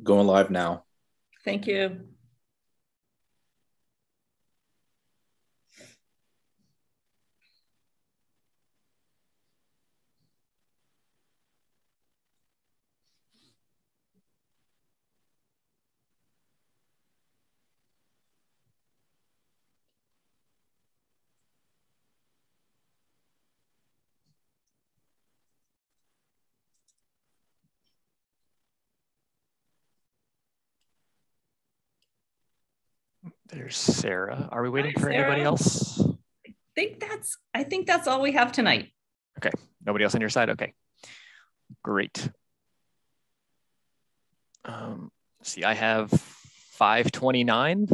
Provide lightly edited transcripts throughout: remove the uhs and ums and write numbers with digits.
Going live now. Thank you. There's Sarah. Are we waiting Hi, for anybody Sarah. else? I think that's all we have tonight. Okay, nobody else on your side? Okay, great. See, I have 5:29.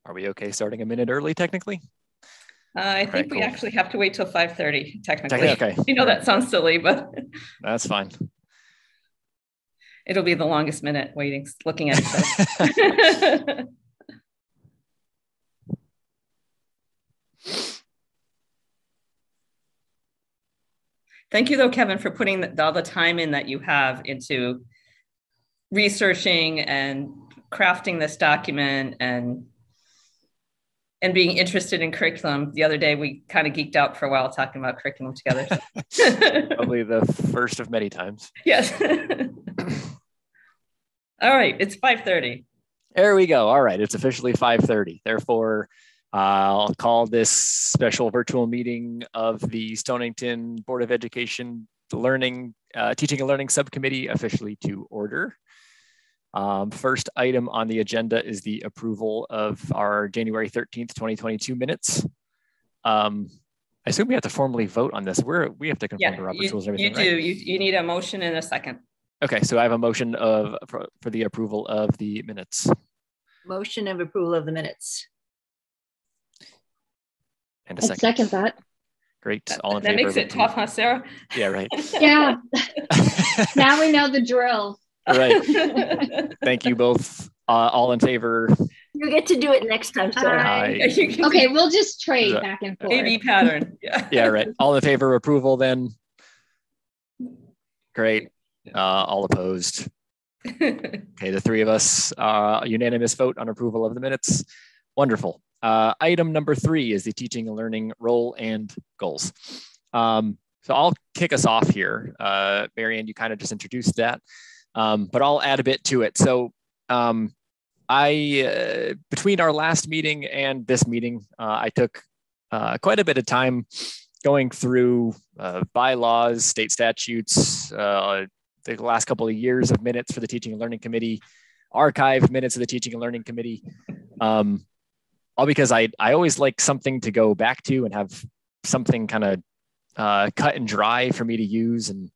Are we okay starting a minute early technically? I think we actually have to wait till 5:30 technically. Okay. You know, that sounds silly, but that's fine. It'll be the longest minute waiting, looking at each other. Thank you, though, Kevin, for putting all the time in that you have into researching and crafting this document and being interested in curriculum. The other day, we kind of geeked out for a while talking about curriculum together. Probably the first of many times. Yes. All right, it's 5:30. There we go. All right, it's officially 5:30. Therefore, I'll call this special virtual meeting of the Stonington Board of Education Teaching and Learning Subcommittee officially to order. First item on the agenda is the approval of our January 13th, 2022 minutes. I assume we have to formally vote on this. We have to conform to Robert's rules and everything, you do. Right? You need a motion and a second. Okay, so I have a motion for the approval of the minutes. Motion of approval of the minutes. And a second. I'd second that. Great. All in that favor. Makes it tough, huh, Sarah? Yeah, right. Yeah. Now we know the drill. Right. Thank you both. All in favor. You get to do it next time, Sarah. Okay, we'll just trade back and forth. AB pattern. Yeah. Yeah, right. All in favor of approval then. Great. All opposed. Okay, the three of us, unanimous vote on approval of the minutes. Wonderful. Item number 3 is the teaching and learning role and goals. So I'll kick us off here. Marianne, you kind of just introduced that, but I'll add a bit to it. So between our last meeting and this meeting, I took quite a bit of time going through bylaws, state statutes, the last couple of years of minutes for the Teaching and Learning Committee, archived minutes of the Teaching and Learning Committee, all because I always like something to go back to and have something kind of cut and dry for me to use. And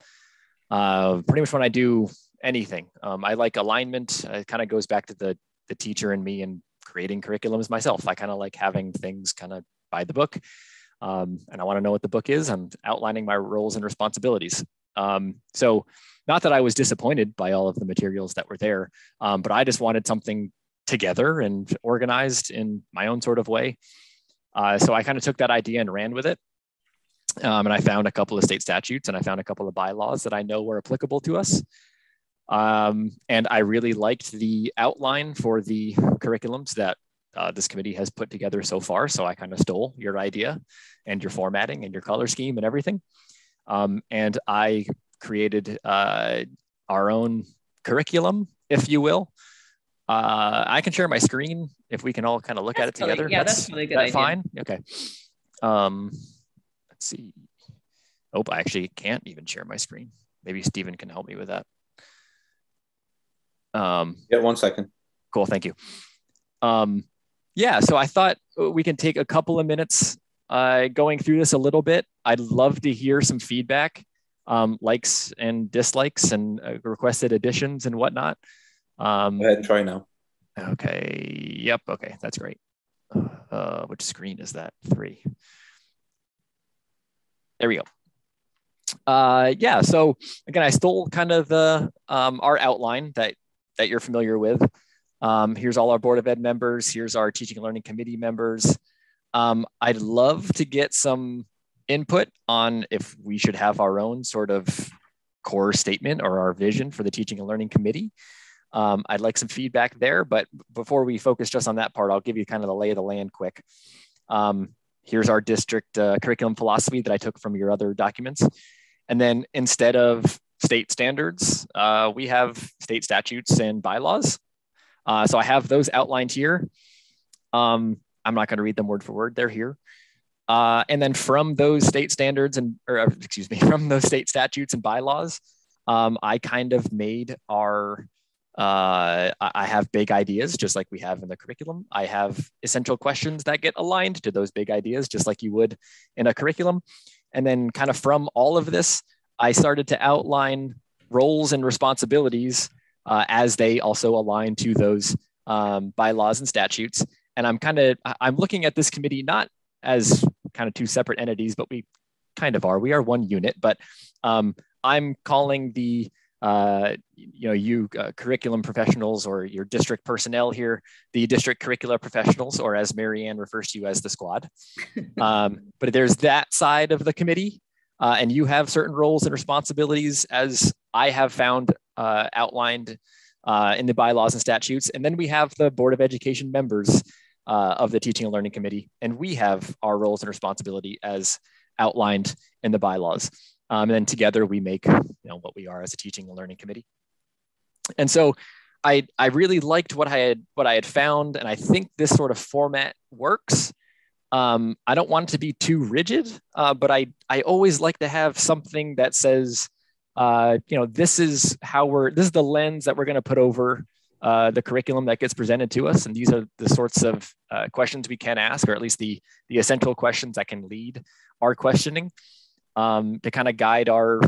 pretty much when I do anything, I like alignment. It kind of goes back to the teacher and me and creating curriculums myself. I kind of like having things kind of by the book. And I want to know what the book is. I'm outlining my roles and responsibilities. So not that I was disappointed by all of the materials that were there, but I just wanted something together and organized in my own sort of way. So I kind of took that idea and ran with it. And I found a couple of state statutes and I found a couple of bylaws that I know were applicable to us. And I really liked the outline for the curriculums that this committee has put together so far. So I kind of stole your idea and your formatting and your color scheme and everything. And I created our own curriculum, if you will. I can share my screen if we can all kind of look at it together. Yeah, that's really good idea. Fine? Okay. Let's see. Oh, I actually can't even share my screen. Maybe Stephen can help me with that. Yeah, 1 second. Cool, thank you. Yeah, so I thought we can take a couple of minutes going through this a little bit. I'd love to hear some feedback, likes and dislikes and requested additions and whatnot. Go ahead and try now. Okay, yep, okay, that's great. Which screen is that? 3. There we go. Yeah, so again, I stole kind of the our outline that you're familiar with. Here's all our Board of Ed members. Here's our Teaching and Learning Committee members. I'd love to get some input on if we should have our own sort of core statement or our vision for the Teaching and Learning Committee. I'd like some feedback there, but before we focus just on that part, I'll give you kind of the lay of the land quick. Here's our district curriculum philosophy that I took from your other documents. And then instead of state standards, we have state statutes and bylaws. So I have those outlined here. I'm not going to read them word for word. They're here. And then from those state standards from those state statutes and bylaws, I kind of made our, I have big ideas, just like we have in the curriculum. I have essential questions that get aligned to those big ideas, just like you would in a curriculum. And then kind of from all of this, I started to outline roles and responsibilities as they also align to those bylaws and statutes. And I'm looking at this committee not as kind of two separate entities, but we kind of are. We are one unit, but I'm calling the curriculum professionals or your district personnel here, the district curricular professionals, or as Marianne refers to you as the squad. But there's that side of the committee, and you have certain roles and responsibilities as I have found outlined in the bylaws and statutes. And then we have the Board of Education members of the Teaching and Learning Committee, and we have our roles and responsibility as outlined in the bylaws. And then together we make what we are as a Teaching and Learning Committee. And so I really liked what I had found, and I think this sort of format works. I don't want it to be too rigid, but I always like to have something that says, this is the lens that we're going to put over the curriculum that gets presented to us. And these are the sorts of questions we can ask, or at least the essential questions that can lead our questioning to kind of guide our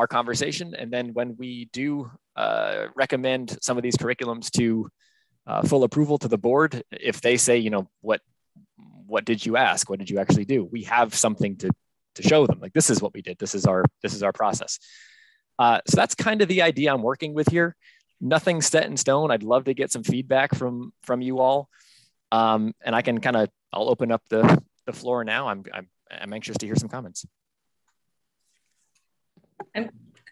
conversation. And then when we do recommend some of these curriculums to full approval to the board, if they say, what did you ask? What did you actually do? We have something to show them. Like, this is what we did. This is our process. So that's kind of the idea I'm working with here. Nothing set in stone. I'd love to get some feedback from you all. And I can I'll open up the floor now. I'm anxious to hear some comments.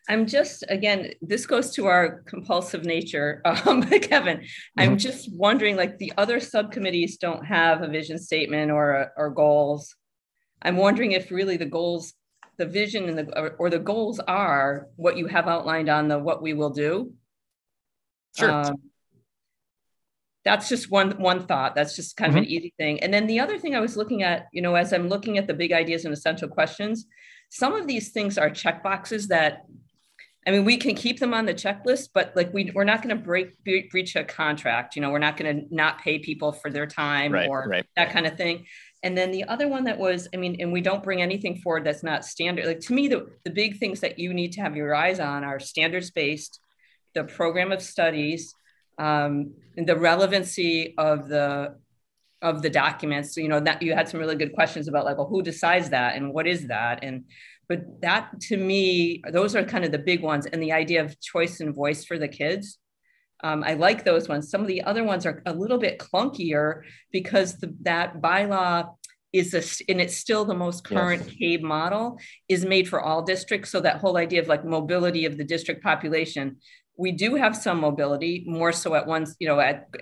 I'm just, again, this goes to our compulsive nature, Kevin. I'm just wondering, like, the other subcommittees don't have a vision statement or goals. I'm wondering if really the goals, the vision and the goals are what you have outlined on the what we will do. Sure. That's just one thought. That's just kind of an easy thing. And then the other thing I was looking at, as I'm looking at the big ideas and essential questions, some of these things are check boxes that, we can keep them on the checklist, but like we're not going to breach a contract. We're not going to not pay people for their time that kind of thing. And then the other one that was, and we don't bring anything forward that's not standard. Like, to me, the big things that you need to have your eyes on are standards-based, the program of studies, and the relevancy of the documents. That you had some really good questions about, like, well, who decides that and what is that? But that, to me, those are kind of the big ones. And the idea of choice and voice for the kids. I like those ones. Some of the other ones are a little bit clunkier because that bylaw and it's still the most current CABE model, is made for all districts. So that whole idea of like mobility of the district population, we do have some mobility, more so at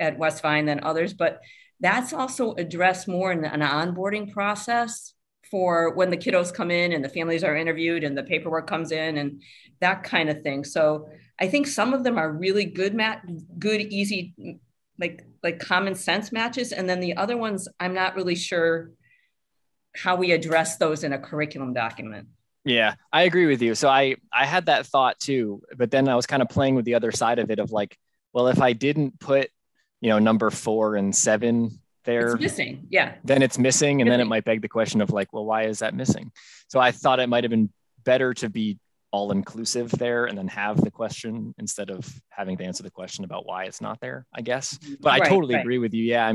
at West Vine than others, but that's also addressed more in an onboarding process for when the kiddos come in and the families are interviewed and the paperwork comes in and that kind of thing. So I think some of them are really good, easy, like common sense matches. And then the other ones, I'm not really sure how we address those in a curriculum document. Yeah, I agree with you. So I had that thought too, but then I was kind of playing with the other side of it of like, well, if I didn't put, number 4 and 7 there, it's missing. Yeah. Then it's missing. And then it might beg the question of like, well, why is that missing? So I thought it might've been better to be all inclusive there and then have the question instead of having to answer the question about why it's not there, I guess. But I totally agree with you. Yeah.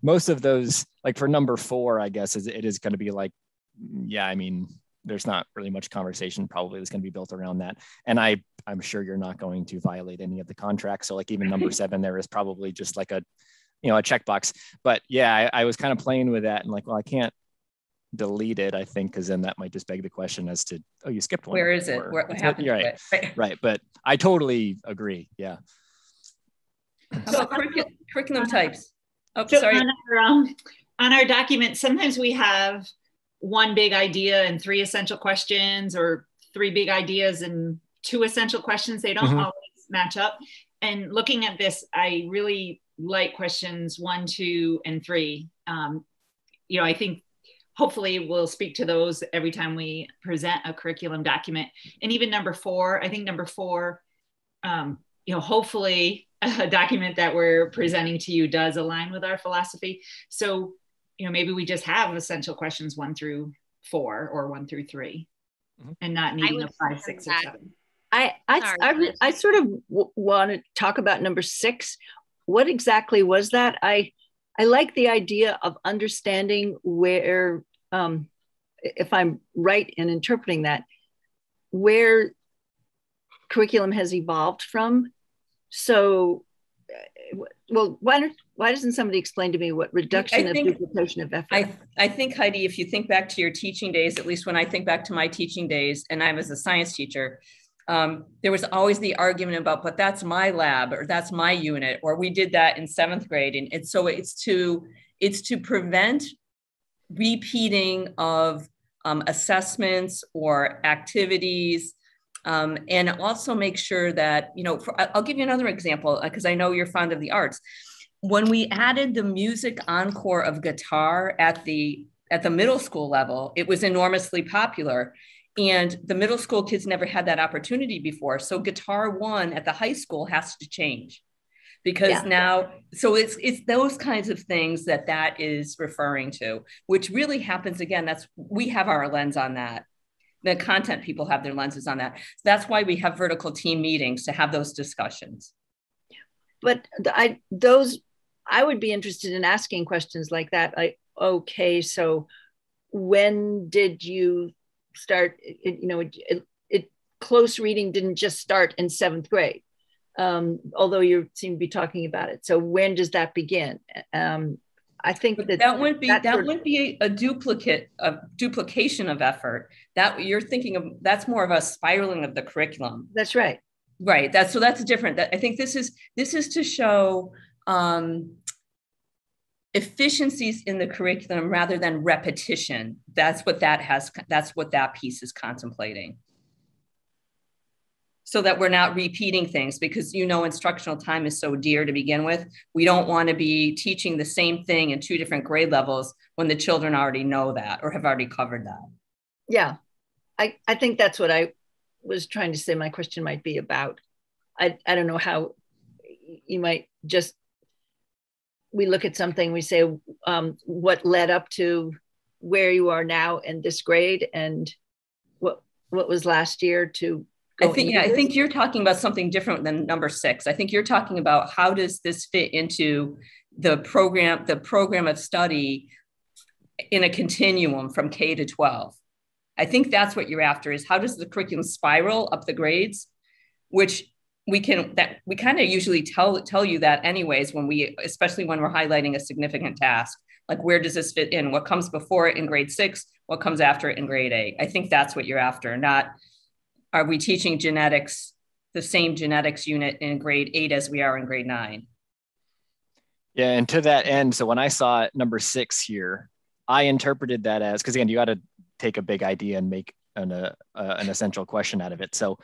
Most of those, like for number 4, I guess it is going to be like, there's not really much conversation probably that's going to be built around that. And I'm sure you're not going to violate any of the contracts. So like even number 7, there is probably just like a checkbox. But yeah, I was kind of playing with that and like, well, I can't delete it, I think, because then that might just beg the question as to, oh, you skipped one. Where is it? What happened? Right. But I totally agree. Yeah. So curriculum types. Oh, So sorry. On our document, sometimes we have one big idea and 3 essential questions, or 3 big ideas and 2 essential questions. They don't always match up. And looking at this, I really like questions 1, 2, and 3. I think hopefully we'll speak to those every time we present a curriculum document. And even number 4, I think number 4, hopefully a document that we're presenting to you does align with our philosophy. So, maybe we just have essential questions 1 through 4 or 1 through 3, and not needing a 5, 6, or 7. I sort of want to talk about number 6. What exactly was that? I like the idea of understanding where, if I'm right in interpreting that, where curriculum has evolved from. So, well, why doesn't somebody explain to me what reduction of duplication of effort? I think, Heidi, if you think back to your teaching days, at least when I think back to my teaching days, and I was a science teacher, there was always the argument about, but that's my lab, or that's my unit, or we did that in 7th grade. And so it's to prevent repeating of assessments or activities, and also make sure that, I'll give you another example, because I know you're fond of the arts. When we added the music encore of guitar at the middle school level, it was enormously popular. And the middle school kids never had that opportunity before. So Guitar 1 at the high school has to change, because now, so it's those kinds of things that is referring to, which really happens again. We have our lens on that. The content people have their lenses on that. So that's why we have vertical team meetings, to have those discussions. But I would be interested in asking questions like that. Like, okay, so when did you start? Close reading didn't just start in 7th grade, although you seem to be talking about it. So when does that begin? I think that wouldn't be a duplication of effort. That you're thinking of, that's more of a spiraling of the curriculum. That's right. Right. That's different. I think this is to show efficiencies in the curriculum rather than repetition. That's what that piece is contemplating. So that we're not repeating things, because instructional time is so dear to begin with. We don't want to be teaching the same thing in 2 different grade levels when the children already know that or have already covered that. Yeah, I think that's what I was trying to say my question might be about. I don't know how you might just, we look at something, we say what led up to where you are now in this grade, and what was last year to I think you're talking about something different than number 6. I think you're talking about, how does this fit into the program of study in a continuum from K to 12. I think that's what you're after, is how does the curriculum spiral up the grades, which we kind of usually tell you that anyways, especially when we're highlighting a significant task, like where does this fit in? What comes before it in grade 6? What comes after it in grade 8? I think that's what you're after, not, are we teaching genetics, the same genetics unit in grade 8 as we are in grade 9? Yeah, and to that end, so when I saw number 6 here, I interpreted that as, because again, you got to take a big idea and make an essential question out of it. So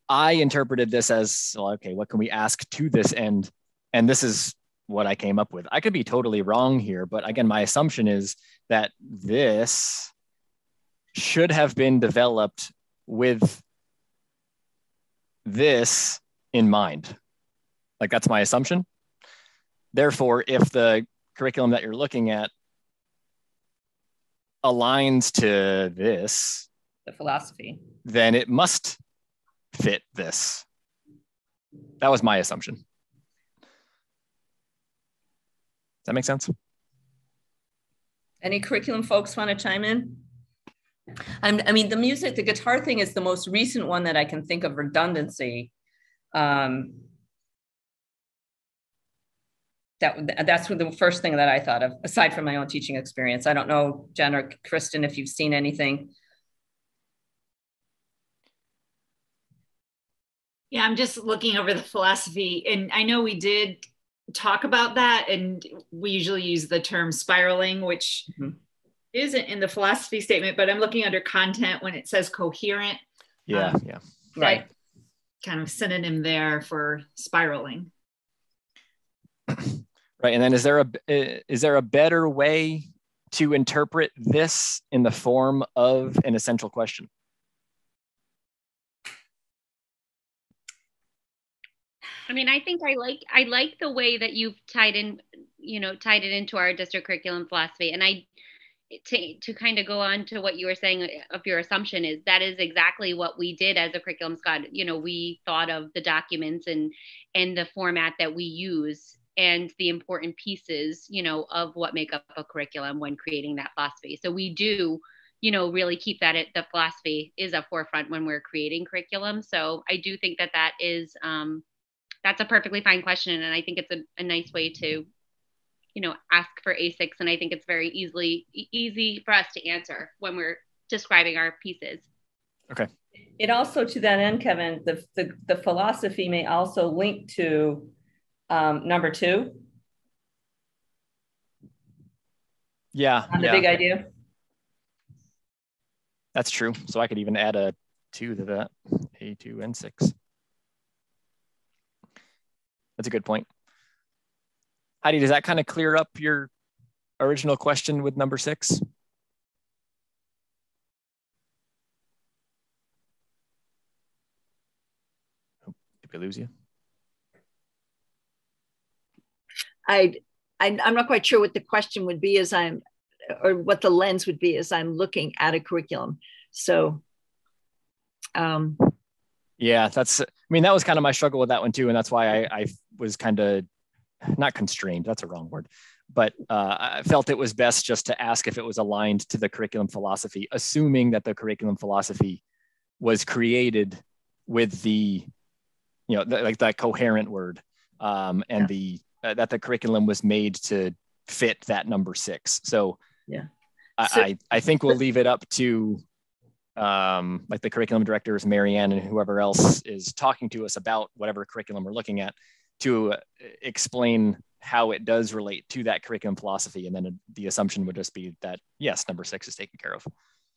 I interpreted this as, well, okay, what can we ask to this end? And this is what I came up with. I could be totally wrong here, but again, my assumption is that this should have been developed with this in mind. Like, that's my assumption. Therefore, if the curriculum that you're looking at aligns to this, the philosophy, then it must fit this. That was my assumption. Does that make sense? Any curriculum folks want to chime in? I mean, the guitar thing is the most recent one that I can think of redundancy. That's the first thing that I thought of, aside from my own teaching experience. I don't know, Jen or Kristen, if you've seen anything. Yeah, I'm just looking over the philosophy, and I know we did talk about that. And we usually use the term spiraling, which isn't in the philosophy statement, but I'm looking under content when it says coherent. Yeah. Right. Kind of synonym there for spiraling. Right. And then is there a better way to interpret this in the form of an essential question? I mean, I think I like the way that you've tied it into our district curriculum philosophy. And to kind of go on to what you were saying of your assumption is that is exactly what we did as a curriculum squad. We thought of the documents and the format that we use and the important pieces, of what make up a curriculum when creating that philosophy. So we do, really keep that at the philosophy is a forefront when we're creating curriculum. So I do think that is, that's a perfectly fine question. And I think it's a nice way to, ask for A6. And I think it's very easy for us to answer when we're describing our pieces. Okay. It also, to that end, Kevin, the philosophy may also link to number 2. Yeah. On the big idea. That's true. So I could even add a 2 to that, A2 and 6. That's a good point. Heidi, does that kind of clear up your original question with number 6? Oh, did we lose you? I'm not quite sure what the question would be or what the lens would be as I'm looking at a curriculum. So, yeah, that was kind of my struggle with that one too. And that's why I was kind of not constrained. That's a wrong word, but I felt it was best just to ask if it was aligned to the curriculum philosophy, assuming that the curriculum philosophy was created with the, like that coherent word, and that the curriculum was made to fit that number 6. So yeah, I think we'll leave it up to like the curriculum directors, Marianne, and whoever else is talking to us about whatever curriculum we're looking at to explain how it does relate to that curriculum philosophy. And then the assumption would just be that, yes, number 6 is taken care of.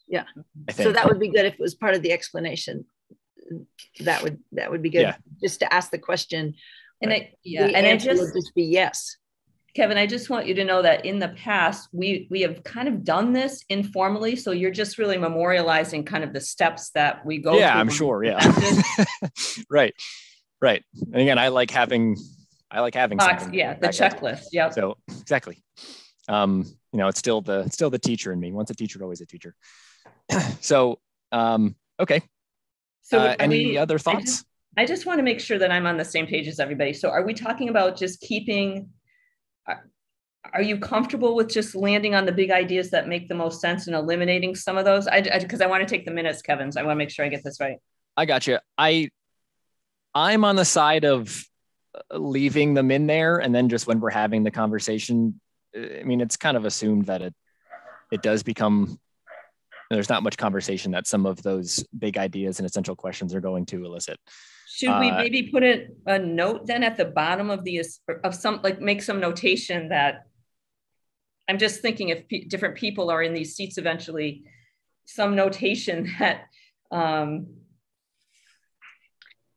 Yeah. So that would be good if it was part of the explanation. That would be good. Yeah. Just to ask the question. And the answer would just be yes. Kevin, I just want you to know that in the past, we have kind of done this informally. So you're just really memorializing kind of the steps that we go through. Yeah, I'm sure. Yeah. Right. And again, I like having something. Yeah, the checklist. Yeah. So exactly. It's still the teacher in me. Once a teacher, always a teacher. So okay. So any other thoughts? I just want to make sure that I'm on the same page as everybody. So are we talking about just keeping, are you comfortable with just landing on the big ideas that make the most sense and eliminating some of those? Because I want to take the minutes, Kevin. So I want to make sure I get this right. I got you. I'm on the side of leaving them in there. And then just when we're having the conversation, it's kind of assumed that it does become, there's not much conversation that some of those big ideas and essential questions are going to elicit. Should we maybe put a note then at the bottom of make some notation that, I'm just thinking if different people are in these seats eventually, some notation that,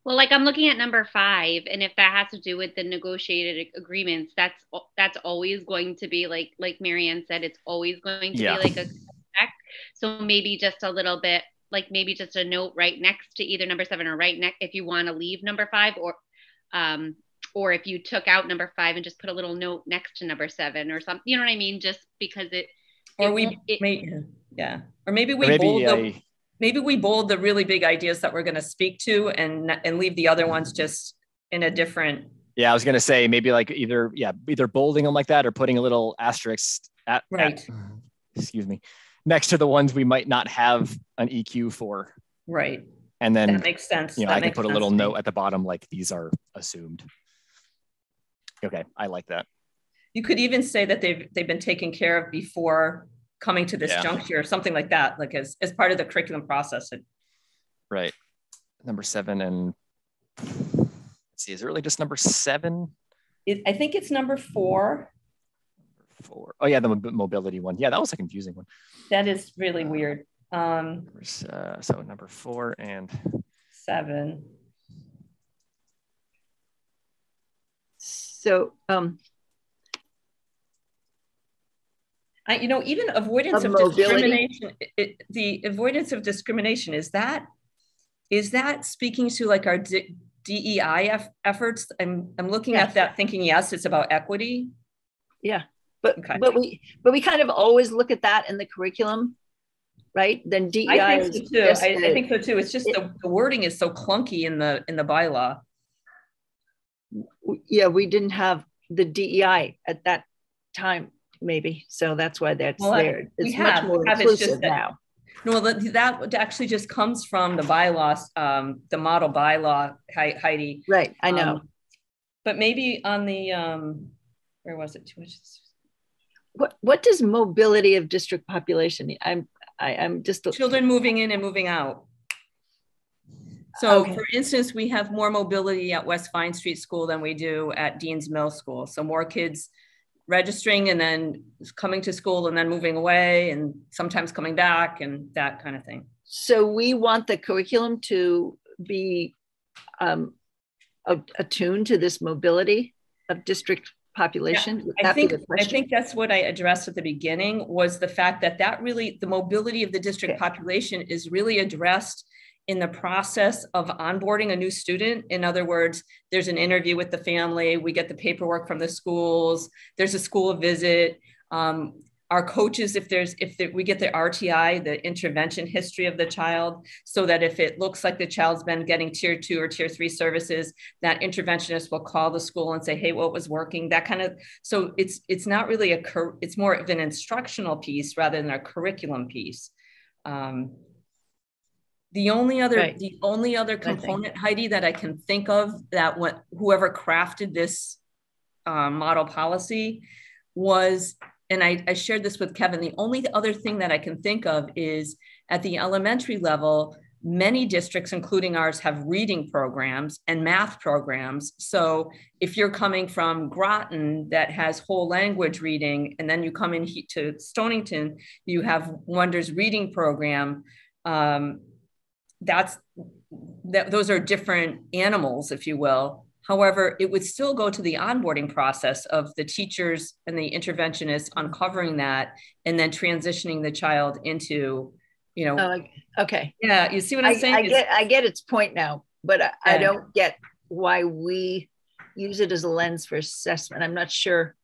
well, like I'm looking at number 5, and if that has to do with the negotiated agreements, that's always going to be like Marianne said, it's always going to be like a check. So maybe just a little bit, like maybe just a note right next to either number 7 or right next if you want to leave number 5, or if you took out number 5 and just put a little note next to number 7 or something, you know what I mean? Just because maybe we bold the really big ideas that we're going to speak to and leave the other ones just in a different. Yeah, I was going to say maybe like either bolding them like that or putting a little asterisk next to the ones we might not have an EQ for. Right. And then that makes sense. I can put a little note at the bottom like these are assumed. Okay, I like that. You could even say that they've been taken care of before coming to this juncture or something like that, like as part of the curriculum process. Right. Number 7 and let's see, is it really just number 7? I think it's number 4. Oh yeah, the mobility one. Yeah, that was a confusing one. That is really weird. So number 4 and 7. So, even avoidance of discrimination, the avoidance of discrimination, is that speaking to like our DEI efforts? I'm looking at that thinking, yes, it's about equity. Yeah, but we kind of always look at that in the curriculum, right? Then DEI. I think so too. I think so too. It's just the wording is so clunky in the bylaw. Yeah, we didn't have the DEI at that time, maybe, so that's why that's there. It's much more inclusive now. No, that actually just comes from the bylaws, the model bylaw, Heidi. Right, I know. But maybe on the where was it? What does mobility of district population mean? I'm just children moving in and moving out. So for instance, we have more mobility at West Vine Street School than we do at Dean's Mill School. So more kids registering and then coming to school and then moving away and sometimes coming back and that kind of thing. So we want the curriculum to be attuned to this mobility of district population. Yeah, I think that's what I addressed at the beginning, was the fact that really, the mobility of the district population is really addressed in the process of onboarding a new student. In other words, there's an interview with the family, we get the paperwork from the schools, there's a school visit. Our coaches, we get the RTI, the intervention history of the child, so that if it looks like the child's been getting tier 2 or tier 3 services, that interventionist will call the school and say, hey, what was working? That kind of, so it's not really it's more of an instructional piece rather than a curriculum piece. The only other component, Heidi, that I can think of that whoever crafted this model policy was, and I shared this with Kevin, the only other thing that I can think of is at the elementary level, many districts, including ours, have reading programs and math programs. So if you're coming from Groton that has whole language reading, and then you come in to Stonington, you have Wonder's reading program. Those are different animals, if you will. However, it would still go to the onboarding process of the teachers and the interventionists uncovering that and then transitioning the child into, okay. Yeah, you see what I'm saying? I get its point now, but I don't get why we use it as a lens for assessment. I'm not sure.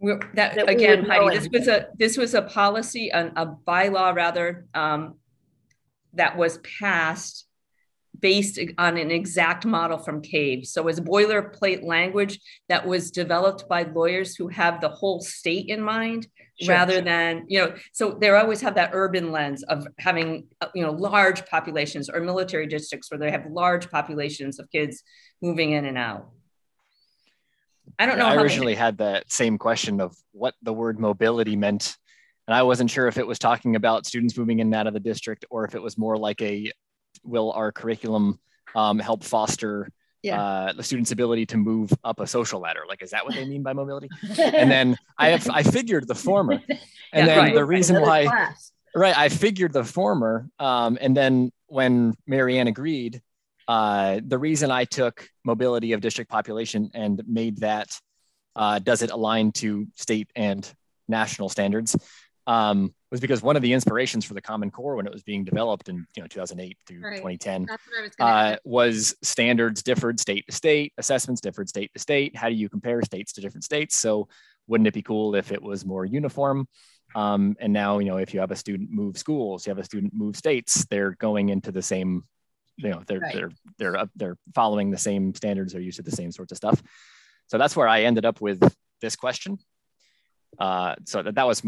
Again, Heidi, this was a policy, a bylaw rather, that was passed based on an exact model from CAVE. So it was boilerplate language that was developed by lawyers who have the whole state in mind, rather than, so they always have that urban lens of having, large populations, or military districts where they have large populations of kids moving in and out. I don't know. I originally had that same question of what the word mobility meant. And I wasn't sure if it was talking about students moving in and out of the district, or if it was more like will our curriculum help foster the student's ability to move up a social ladder? Like, is that what they mean by mobility? And then I figured the former. And then the reason why, I figured the former. And then when Marianne agreed, the reason I took mobility of district population and made that, does it align to state and national standards, was because one of the inspirations for the Common Core when it was being developed in 2008 through 2010 was standards differed state to state, assessments differed state to state. How do you compare states to different states? So wouldn't it be cool if it was more uniform? And now, if you have a student move schools, you have a student move states, they're going into the same, they're following the same standards, they're used to the same sorts of stuff. So that's where I ended up with this question. So that was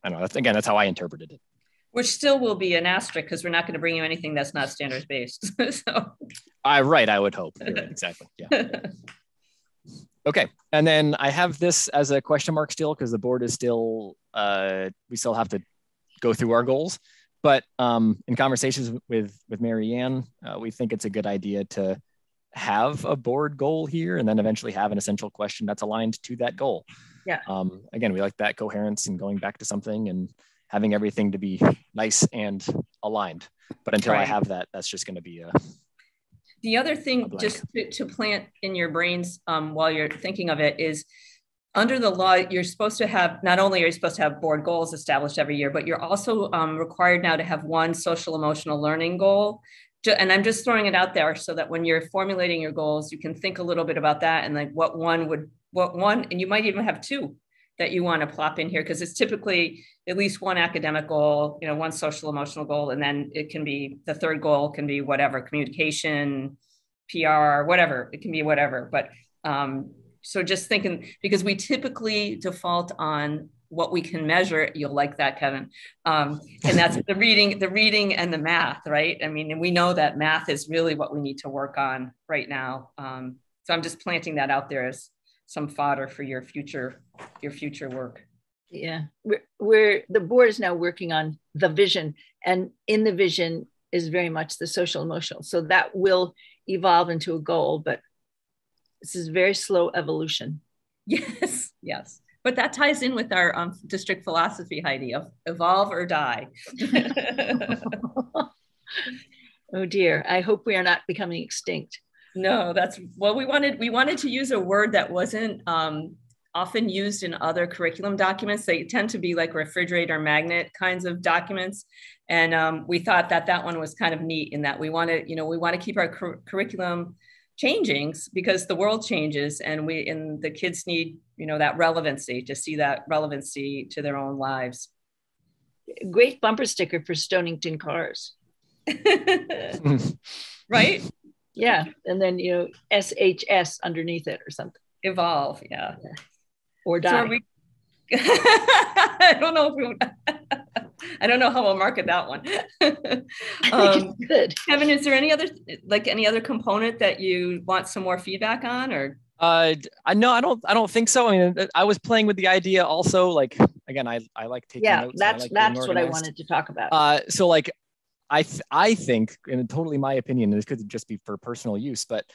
I don't know. That's how I interpreted it. Which still will be an asterisk because we're not going to bring you anything that's not standards based. So. I would hope. Right, exactly. Yeah. Okay. And then I have this as a question mark still, because the board is still, we still have to go through our goals. But in conversations with Marianne, we think it's a good idea to have a board goal here and then eventually have an essential question that's aligned to that goal. Yeah. Again, we like that coherence and going back to something and having everything to be nice and aligned. But until I have that, that's just going to be the other thing just to plant in your brains while you're thinking of it is, under the law, you're supposed to have, not only are you supposed to have board goals established every year, but you're also required now to have one social emotional learning goal. And I'm just throwing it out there so that when you're formulating your goals, you can think a little bit about that and like what one, and you might even have two that you want to plop in here, because it's typically at least one academic goal, one social emotional goal, and then it can be, the third goal can be whatever, communication, PR, whatever, it can be whatever. But so just thinking, because we typically default on what we can measure. You'll like that, Kevin. And that's the reading and the math, right? I mean, and we know that math is really what we need to work on right now. So I'm just planting that out there as some fodder for your future work. Yeah, the board is now working on the vision, and in the vision is very much the social emotional. So that will evolve into a goal, but this is very slow evolution. Yes, yes. But that ties in with our district philosophy, Heidi, of evolve or die. Oh dear, I hope we are not becoming extinct. No, that's what we wanted. We wanted to use a word that wasn't often used in other curriculum documents. They tend to be like refrigerator magnet kinds of documents. And we thought that one was kind of neat in that we want to keep our curriculum changing because the world changes, and the kids need, that relevancy, to see that relevancy to their own lives. Great bumper sticker for Stonington cars. Right? Yeah. And then, SHS underneath it or something. Evolve. Yeah. Or die. So I don't know I don't know how we'll market that one. Good. Kevin, is there any other component that you want some more feedback on, or? No, I don't think so. I mean, I was playing with the idea also, like, again, I like taking notes. That's what I wanted to talk about. So like, I think, and totally my opinion, this could just be for personal use, but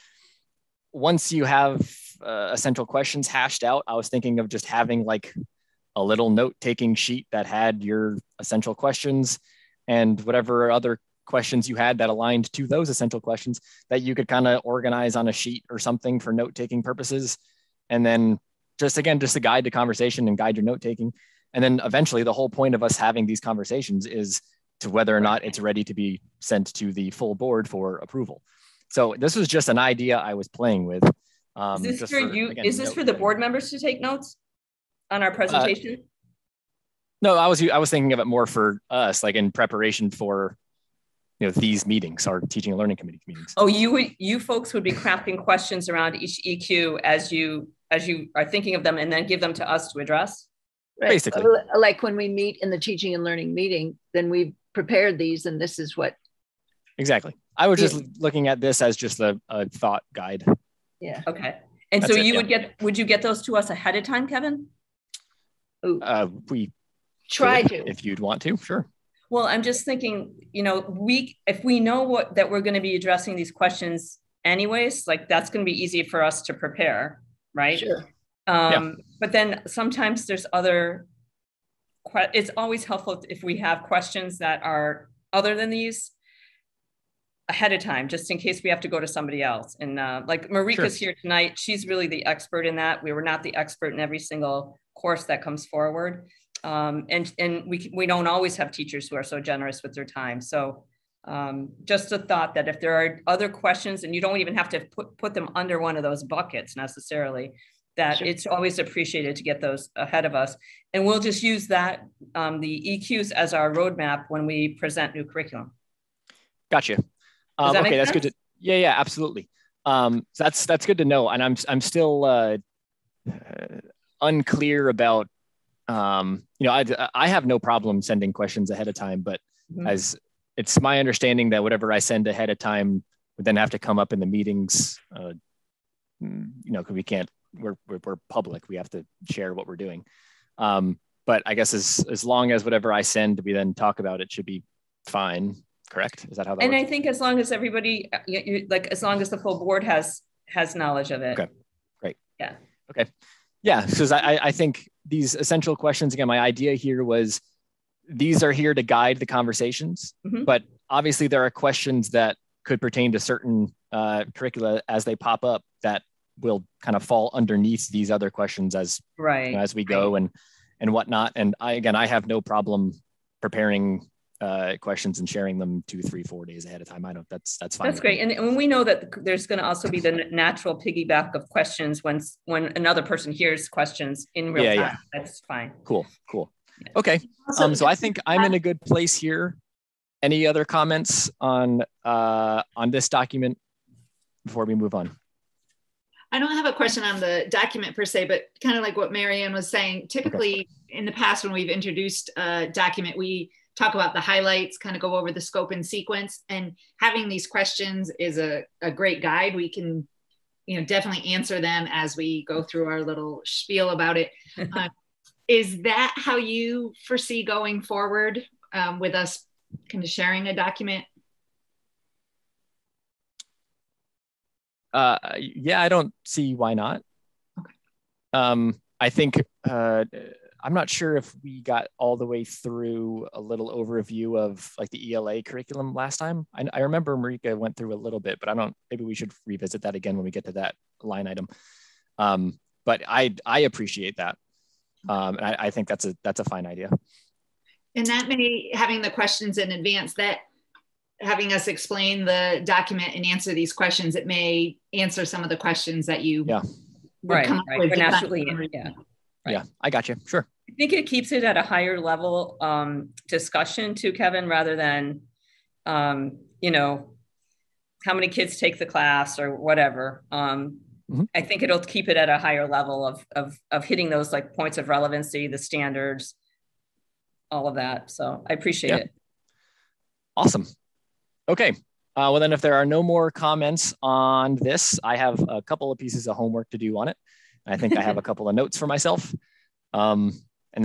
once you have essential questions hashed out, I was thinking of just having like a little note-taking sheet that had your essential questions and whatever other questions you had that aligned to those essential questions that you could kind of organize on a sheet or something for note-taking purposes. And then just a guide to conversation and guide your note-taking. And then eventually the whole point of us having these conversations is to whether or not it's ready to be sent to the full board for approval. So this was just an idea I was playing with. Is this for you? Is this for the board members to take notes on our presentation? No, I was thinking of it more for us, like in preparation for these meetings, our teaching and learning committee meetings. Oh, you folks would be crafting questions around each EQ as you are thinking of them, and then give them to us to address. Right. Basically, like when we meet in the teaching and learning meeting, then we've prepared these, and this is what. Exactly. I was just looking at this as just a thought guide. Yeah. Okay. And that's so would you get those to us ahead of time, Kevin? We try could, to, if you'd want to, sure. Well, I'm just thinking, if we know that we're going to be addressing these questions anyways, like that's going to be easy for us to prepare, right? Sure. But then sometimes there's it's always helpful if we have questions that are other than these ahead of time, just in case we have to go to somebody else. And like Marika's here tonight, she's really the expert in that. We were not the expert in every single course that comes forward. And we don't always have teachers who are so generous with their time. So just a thought that if there are other questions, and you don't even have to put them under one of those buckets necessarily, that it's always appreciated to get those ahead of us. And we'll just use that, the EQs as our roadmap when we present new curriculum. Gotcha. Okay, that's good. Yeah, absolutely. So that's good to know. And I'm still unclear about, I have no problem sending questions ahead of time, but as it's my understanding that whatever I send ahead of time would then have to come up in the meetings, because we're public, we have to share what we're doing. But I guess as long as whatever I send, we then talk about it should be fine. correct? Is that how that and works? I think as long as everybody, like as long as the full board has knowledge of it. Okay, great. Yeah. Okay. Yeah, because I think these essential questions, again, my idea here was these are here to guide the conversations, but obviously there are questions that could pertain to certain curricula as they pop up that will kind of fall underneath these other questions as as we go and whatnot. And I have no problem preparing questions and sharing them 2, 3, 4 days ahead of time. I don't, that's fine. That's great. And we know that there's going to also be the natural piggyback of questions when another person hears questions in real time. Yeah. That's fine. Cool. Yeah. Okay. So I think I'm in a good place here. Any other comments on this document before we move on? I don't have a question on the document per se, but kind of like what Marianne was saying, typically in the past when we've introduced a document, we talk about the highlights, kind of go over the scope and sequence, and having these questions is a great guide. We can, definitely answer them as we go through our little spiel about it. Is that how you foresee going forward with us kind of sharing a document? Yeah, I don't see why not. Okay. I think I'm not sure if we got all the way through a little overview of like the ELA curriculum last time. I remember Marika went through a little bit, but maybe we should revisit that again when we get to that line item. But I appreciate that. And I think that's a fine idea. And that may, having the questions in advance, that having us explain the document and answer these questions, it may answer some of the questions that you would come up with. Naturally, yeah. Right. Yeah, I got you. Sure. I think it keeps it at a higher level discussion too, Kevin, rather than, how many kids take the class or whatever. I think it'll keep it at a higher level of hitting those like points of relevancy, the standards, all of that. So I appreciate it. Awesome. Okay. Well, then if there are no more comments on this, I have a couple of pieces of homework to do on it. I think I have a couple of notes for myself. And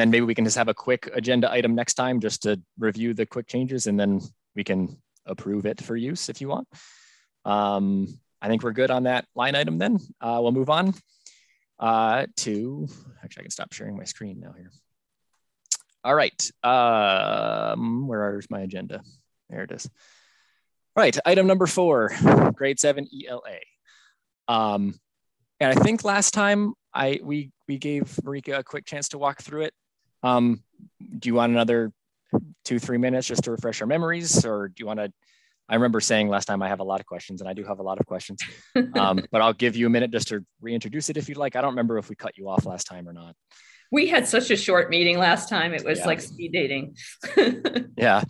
then maybe we can just have a quick agenda item next time just to review the quick changes, and then we can approve it for use if you want. I think we're good on that line item then. We'll move on to, actually I can stop sharing my screen now here. All right, where's my agenda? There it is. All right, item number 4, grade 7 ELA. And I think last time we gave Marika a quick chance to walk through it. Do you want another 2-3 minutes just to refresh our memories, or do you want to? I remember saying last time I have a lot of questions, and I do have a lot of questions, but I'll give you a minute just to reintroduce it if you'd like. I don't remember if we cut you off last time or not. We had such a short meeting last time. It was like speed dating. Yeah.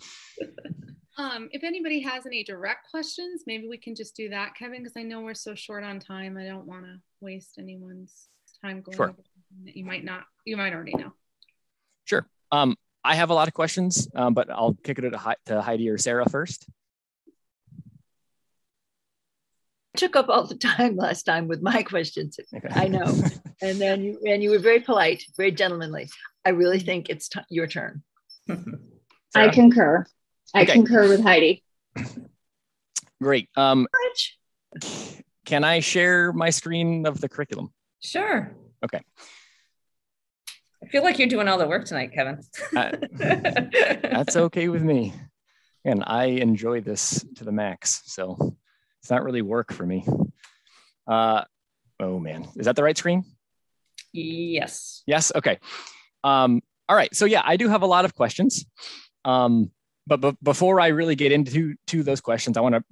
If anybody has any direct questions, maybe we can just do that, Kevin, because I know we're so short on time. I don't want to waste anyone's time going over that you might already know. Sure. I have a lot of questions, but I'll kick it to Heidi or Sarah first. I took up all the time last time with my questions. Okay. I know. And then you were very polite, very gentlemanly. I really think it's your turn. I concur. I concur with Heidi. Great. Can I share my screen of the curriculum? Sure. Okay. I feel like you're doing all the work tonight, Kevin. That's okay with me. And I enjoy this to the max. So it's not really work for me. Oh man, is that the right screen? Yes. Yes. Okay. All right. So yeah, I do have a lot of questions. But before I really get into those questions, I want to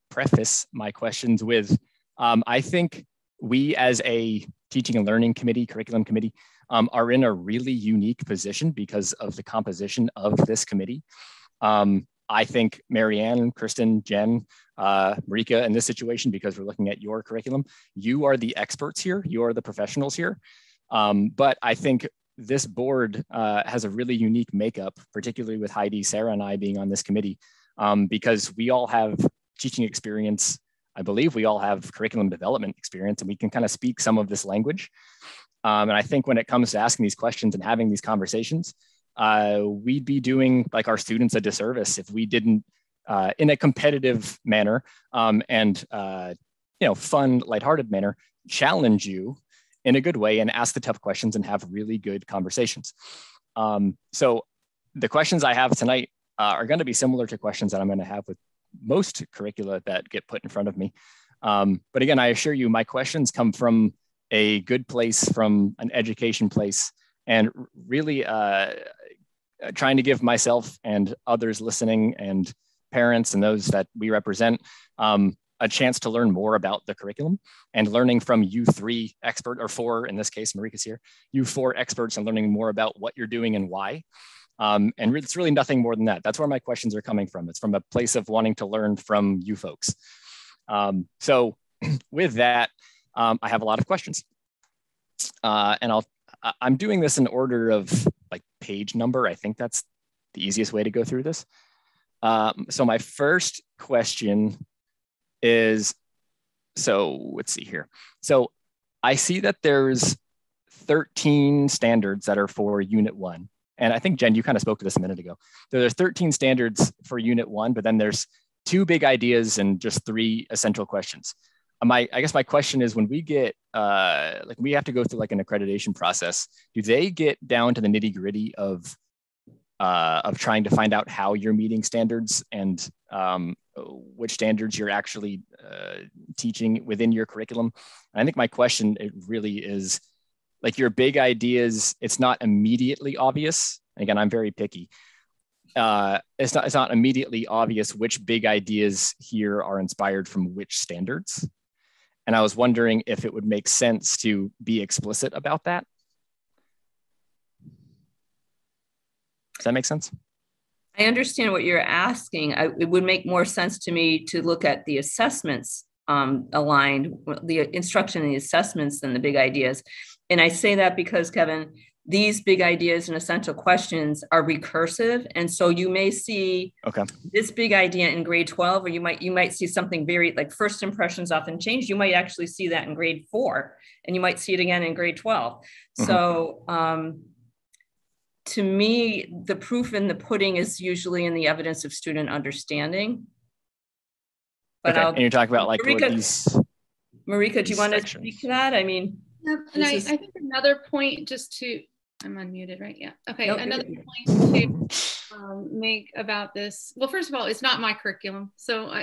preface my questions with, I think we as a teaching and learning committee, curriculum committee, are in a really unique position because of the composition of this committee. I think Marianne, Kristen, Jen, Marika, in this situation, because we're looking at your curriculum, you are the experts here, you are the professionals here. But I think this board has a really unique makeup, particularly with Heidi, Sarah, and I being on this committee, because we all have teaching experience. I believe we all have curriculum development experience, and we can kind of speak some of this language. And I think when it comes to asking these questions and having these conversations, we'd be doing like our students a disservice if we didn't in a competitive manner and fun, lighthearted manner, challenge you in a good way and ask the tough questions and have really good conversations. So the questions I have tonight are going to be similar to questions that I'm going to have with most curricula that get put in front of me. But again, I assure you, my questions come from a good place, from an education place, and really trying to give myself and others listening and parents and those that we represent a chance to learn more about the curriculum, and learning from you three expert, or four in this case, Marika's here, you four experts, and learning more about what you're doing and why. And it's really nothing more than that. That's where my questions are coming from. It's from a place of wanting to learn from you folks. So with that, I have a lot of questions. And I'm doing this in order of like page number. I think that's the easiest way to go through this. So my first question is, so let's see here. So I see that there's 13 standards that are for Unit 1. And I think, Jen, you kind of spoke to this a minute ago. So there's 13 standards for Unit 1, but then there's 2 big ideas and just 3 essential questions. I guess my question is, when we get, like we have to go through like an accreditation process, do they get down to the nitty gritty of trying to find out how you're meeting standards and which standards you're actually teaching within your curriculum? And I think my question, it really is, like, your big ideas, it's not immediately obvious. And again, I'm very picky. It's not immediately obvious which big ideas here are inspired from which standards. And I was wondering if it would make sense to be explicit about that. Does that make sense? I understand what you're asking. It would make more sense to me to look at the assessments aligned, the instruction and the assessments than the big ideas. And I say that because, Kevin, these big ideas and essential questions are recursive. And so you may see this big idea in grade 12, or you might see something very, like, first impressions often change. You might actually see that in grade 4, and you might see it again in grade 12. Mm-hmm. So to me, the proof in the pudding is usually in the evidence of student understanding. But and you're talking about like Marika, Marika, do you want to speak to that? I mean, and I think another point, just to, I'm unmuted, right? Yeah. Okay. Nope, another point to make about this. Well, first of all, it's not my curriculum. So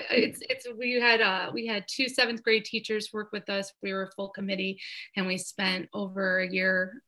we had 2 7th grade teachers work with us. We were a full committee, and we spent over a year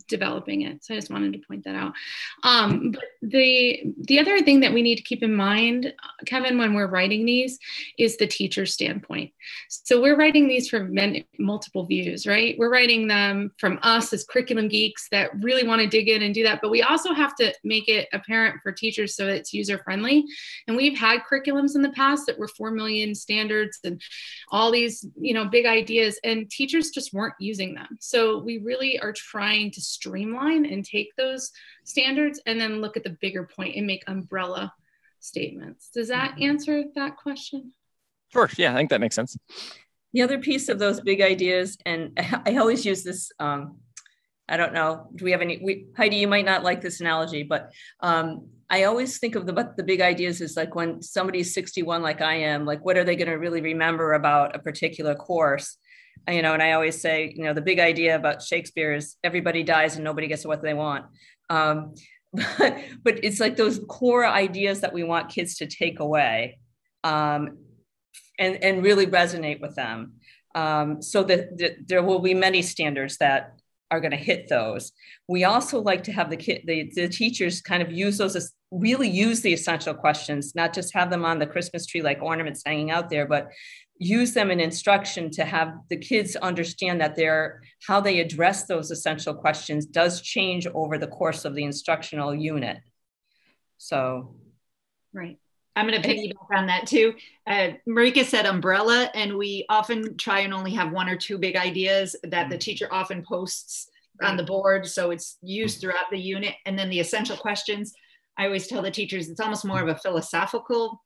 developing it. So I just wanted to point that out. But the other thing that we need to keep in mind, Kevin, when we're writing these, is the teacher standpoint. So we're writing these from multiple views, right? We're writing them from us as curriculum geeks that really want to dig in and do that. But we also have to make it apparent for teachers so that it's user friendly. And we've had curriculums in the past that were 4 million standards and all these, big ideas, and teachers just weren't using them. So we really are trying to streamline and take those standards and then look at the bigger point and make umbrella statements. Does that answer that question? Sure. Yeah, I think that makes sense. The other piece of those big ideas, and I always use this, I don't know, do we have any, Heidi, you might not like this analogy, but I always think of the big ideas as like when somebody's 61 like I am, like what are they going to really remember about a particular course? And I always say, the big idea about Shakespeare is everybody dies and nobody gets what they want. But it's like those core ideas that we want kids to take away and really resonate with them. So that there will be many standards that are going to hit those. We also like to have the teachers kind of use those as really use the essential questions, not just have them on the Christmas tree like ornaments hanging out there, but use them in instruction to have the kids understand that how they address those essential questions does change over the course of the instructional unit. So, right. I'm going to piggyback on that too. Marika said umbrella, and we often try and only have 1 or 2 big ideas that the teacher often posts on the board. So it's used throughout the unit. And then the essential questions, I always tell the teachers, it's almost more of a philosophical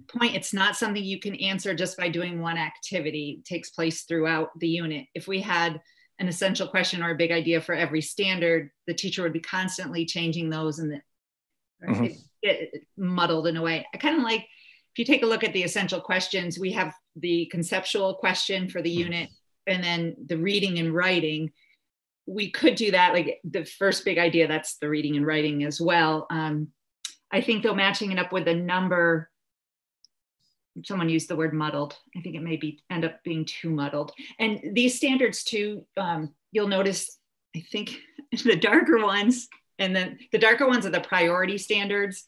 point. It's not something you can answer just by doing one activity. It takes place throughout the unit. If we had an essential question or a big idea for every standard, the teacher would be constantly changing those, and it get muddled in a way. I kind of like, if you take a look at the essential questions, we have the conceptual question for the unit, and then the reading and writing. We could do that, like the first big idea, that's the reading and writing as well. I think though, matching it up with a number, someone used the word muddled. I think it may end up being too muddled. And these standards too, you'll notice, I think the darker ones, and then the darker ones are the priority standards.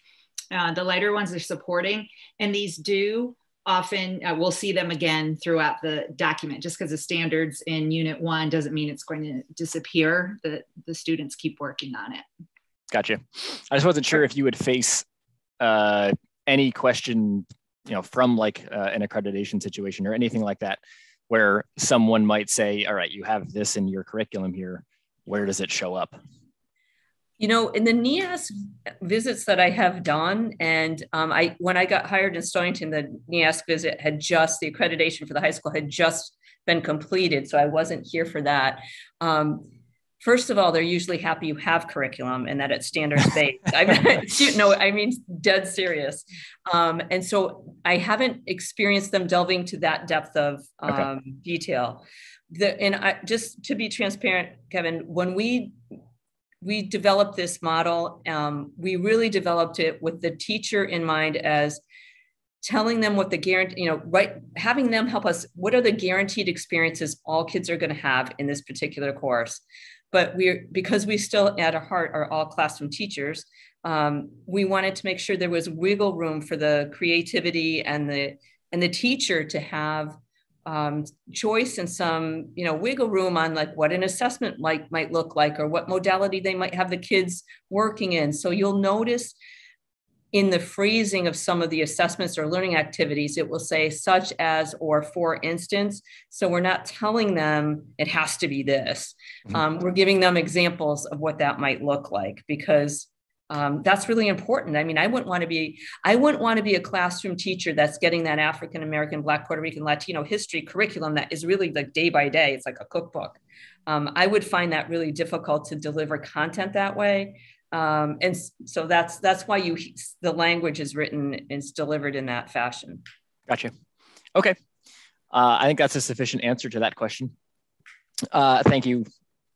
The lighter ones are supporting, and these do often, we'll see them again throughout the document. Just because the standards in Unit 1 doesn't mean it's going to disappear. The students keep working on it. Gotcha. I just wasn't sure if you would face any question, from like an accreditation situation or anything like that, where someone might say, all right, you have this in your curriculum here. Where does it show up? In the NEASC visits that I have done, and when I got hired in Stonington, the NEASC visit the accreditation for the high school had just been completed. So I wasn't here for that. First of all, they're usually happy you have curriculum and that it's standards-based. I mean, dead serious. And so I haven't experienced them delving to that depth of detail. Just to be transparent, Kevin, when we developed this model, we really developed it with the teacher in mind, as telling them what the guarantee, having them help us, what are the guaranteed experiences all kids are going to have in this particular course. But because we still at our heart are all classroom teachers, we wanted to make sure there was wiggle room for the creativity and the teacher to have choice and some, wiggle room on like what an assessment might look like, or what modality they might have the kids working in. So you'll notice in the phrasing of some of the assessments or learning activities, it will say such as, or for instance. So we're not telling them it has to be this. We're giving them examples of what that might look like, because that's really important. I mean, I wouldn't want to be a classroom teacher that's getting that African American, Black, Puerto Rican, Latino history curriculum that is really like day by day. It's like a cookbook. I would find that really difficult to deliver content that way. And so that's why the language is written and is delivered in that fashion. Gotcha. Okay. I think that's a sufficient answer to that question. Thank you,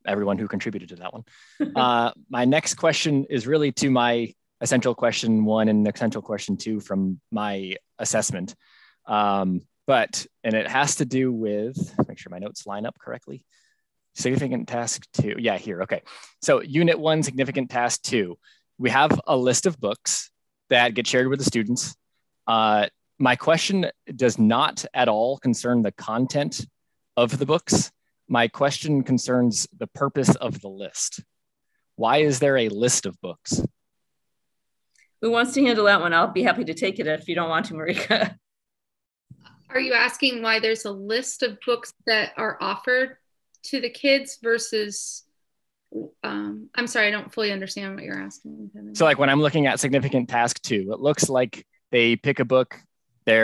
everyone who contributed to that one. My next question is really to my essential question 1 and essential question 2 from my assessment. And it has to do with, make sure my notes line up correctly. Significant task 2. Yeah, here. Okay. So Unit 1, significant task 2. We have a list of books that get shared with the students. My question does not at all concern the content of the books. My question concerns the purpose of the list. Why is there a list of books? Who wants to handle that one? I'll be happy to take it if you don't want to, Marika. Are you asking why there's a list of books that are offered to the kids versus, I'm sorry, I don't fully understand what you're asking. So like when I'm looking at significant task 2, it looks like they pick a book, they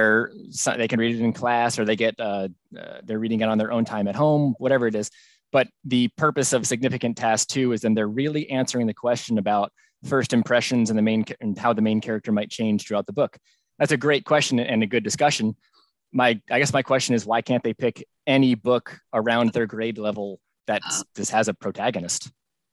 can read it in class, or they get, they're reading it on their own time at home, whatever it is. But the purpose of significant task 2 is then they're really answering the question about first impressions and how the main character might change throughout the book. That's a great question and a good discussion. I guess my question is, why can't they pick any book around their grade level that this has a protagonist?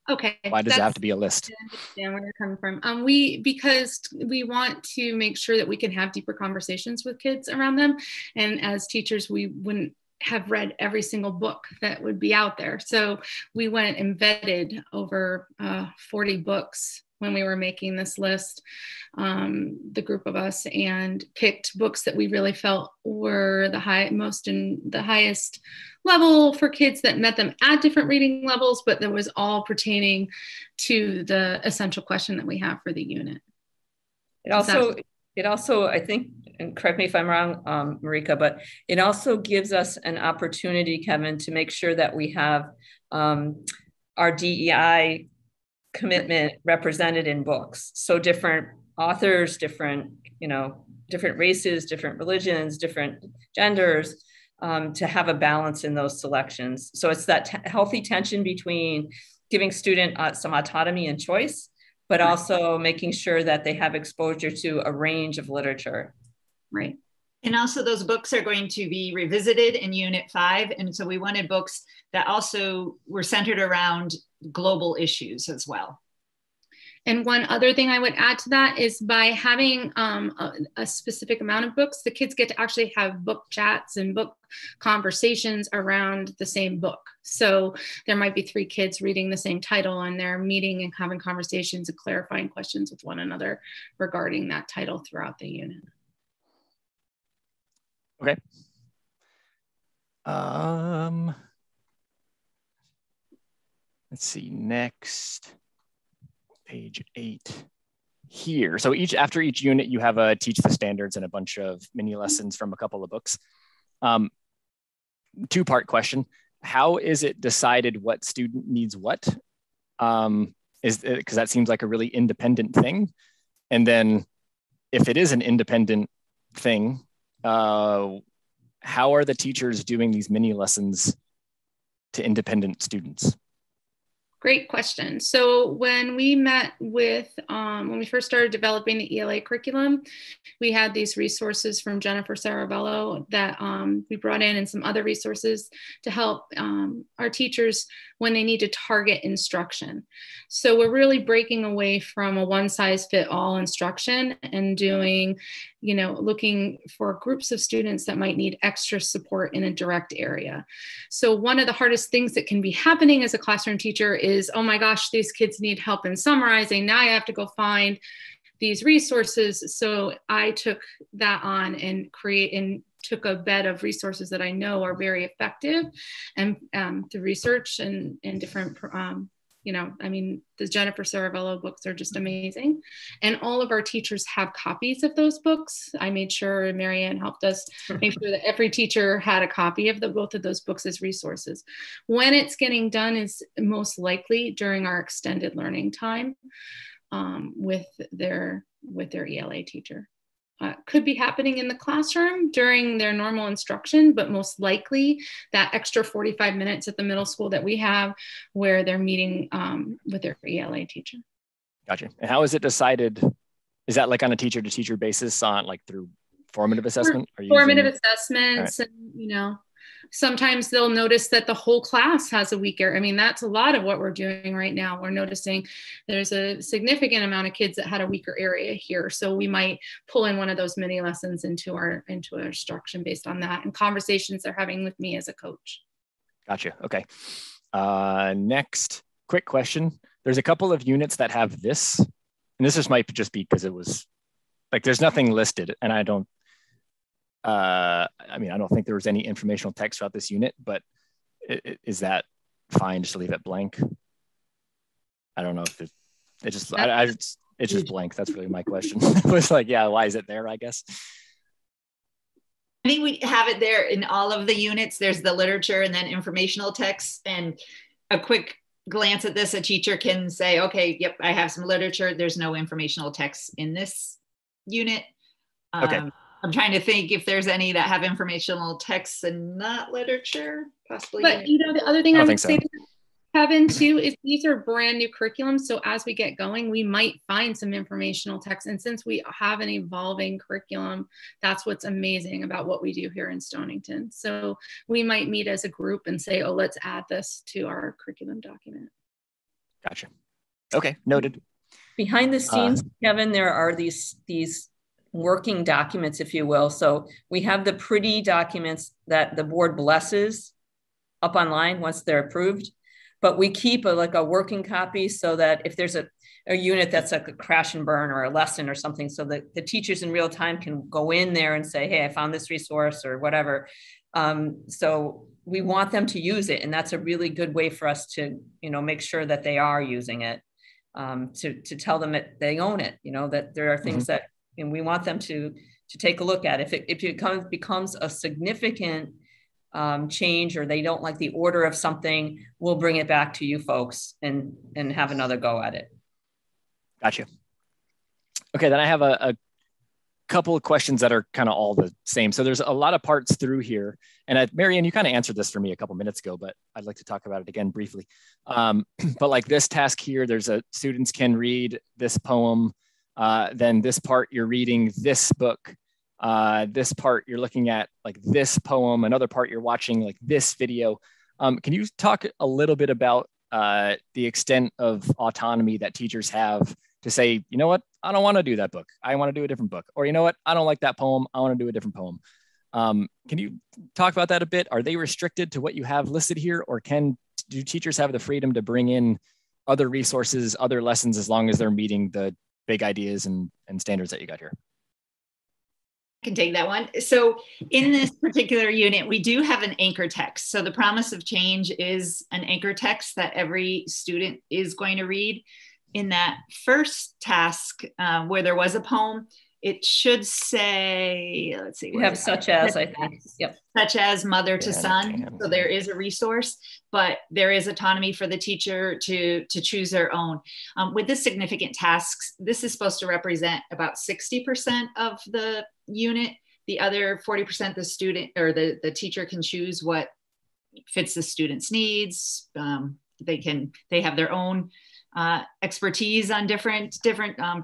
Okay. Why does it have to be a list? I understand where you're coming from. Because we want to make sure that we can have deeper conversations with kids around them. And as teachers, we wouldn't have read every single book that would be out there. So we went and vetted over 40 books when we were making this list, the group of us, and picked books that we really felt were the highest level for kids, that met them at different reading levels, but that was all pertaining to the essential question that we have for the unit. It also, I think, and correct me if I'm wrong, Marika, but it also gives us an opportunity, Kevin, to make sure that we have our DEI commitment represented in books. So different authors, different races, different religions, different genders, to have a balance in those selections. So it's that healthy tension between giving student some autonomy and choice, but also making sure that they have exposure to a range of literature. Right. And also those books are going to be revisited in Unit 5. And so we wanted books that also were centered around global issues as well. And one other thing I would add to that is by having a specific amount of books, the kids get to actually have book chats and book conversations around the same book. So there might be 3 kids reading the same title and they're meeting and having conversations and clarifying questions with one another regarding that title throughout the unit. Okay. Let's see, next. Page 8 here. So after each unit, you have a teach the standards and a bunch of mini lessons from a couple of books. 2-part question. How is it decided what student needs what? Because that seems like a really independent thing. And then if it is an independent thing, how are the teachers doing these mini lessons to independent students? Great question. So when we met with, when we first started developing the ELA curriculum, we had these resources from Jennifer Sarabello that we brought in, and some other resources to help our teachers when they need to target instruction. So we're really breaking away from a one-size-fit-all instruction and doing, looking for groups of students that might need extra support in a direct area. So one of the hardest things that can be happening as a classroom teacher is, oh my gosh, these kids need help in summarizing. Now I have to go find these resources. So I took that on and took a bed of resources that I know are very effective, and through research and different, the Jennifer Sarabello books are just amazing. And all of our teachers have copies of those books. I made sure, and Marianne helped us make sure that every teacher had a copy of both of those books as resources. When it's getting done is most likely during our extended learning time with their ELA teacher. Could be happening in the classroom during their normal instruction, but most likely that extra 45 minutes at the middle school that we have where they're meeting with their ELA teacher. Gotcha. And how is it decided? Is that like on a teacher to teacher basis on like through formative assessment? Formative assessments, right. And sometimes they'll notice that the whole class has a weaker. That's a lot of what we're doing right now. We're noticing there's a significant amount of kids that had a weaker area here. So we might pull in one of those mini lessons into our instruction based on that and conversations they're having with me as a coach. Gotcha. Okay. Next quick question. There's a couple of units that have this, and this just might just be because it was like, there's nothing listed, and I don't think there was any informational text throughout this unit, but is that fine just to leave it blank? I don't know if it's just blank. That's really my question. It was like, yeah, why is it there, I guess? I think we have it there in all of the units. There's the literature and then informational text, and a quick glance at this, a teacher can say, okay, yep, I have some literature. There's no informational text in this unit. Okay. I'm trying to think if there's any that have informational texts and not literature, possibly. But the other thing I would say, Kevin, too, is these are brand new curriculums. So as we get going, we might find some informational text. And since we have an evolving curriculum, that's what's amazing about what we do here in Stonington. So we might meet as a group and say, oh, let's add this to our curriculum document. Gotcha. Okay, noted. Behind the scenes, Kevin, there are these working documents, if you will. So we have the pretty documents that the board blesses up online once they're approved, but we keep a working copy so that if there's a unit that's like a crash and burn or a lesson or something, so that the teachers in real time can go in there and say, hey, I found this resource or whatever. So we want them to use it. And that's a really good way for us to, make sure that they are using it, to tell them that they own it, that there are things that, and we want them to take a look at. If it becomes a significant change, or they don't like the order of something, we'll bring it back to you folks and have another go at it. Gotcha. Okay, then I have a couple of questions that are kind of all the same. So there's a lot of parts through here. And Marianne, you kind of answered this for me a couple minutes ago, but I'd like to talk about it again briefly. But like this task here, there's students can read this poem. Then this part you're reading this book. This part you're looking at like this poem. Another part you're watching like this video. Can you talk a little bit about the extent of autonomy that teachers have to say, you know what, I don't want to do that book. I want to do a different book. Or, you know what, I don't like that poem. I want to do a different poem. Can you talk about that a bit? Are they restricted to what you have listed here? Or do teachers have the freedom to bring in other resources, other lessons, as long as they're meeting the big ideas and standards that you got here? Can take that one. So in this particular unit, we do have an anchor text. So the promise of change is an anchor text that every student is going to read. In that first task where there was a poem, it should say, let's see. We have such as, I think. Yep. Such as mother to son. So there is a resource, but there is autonomy for the teacher to choose their own. With the significant tasks, this is supposed to represent about 60% of the unit. The other 40%, the student or the teacher can choose what fits the student's needs. They have their own expertise on different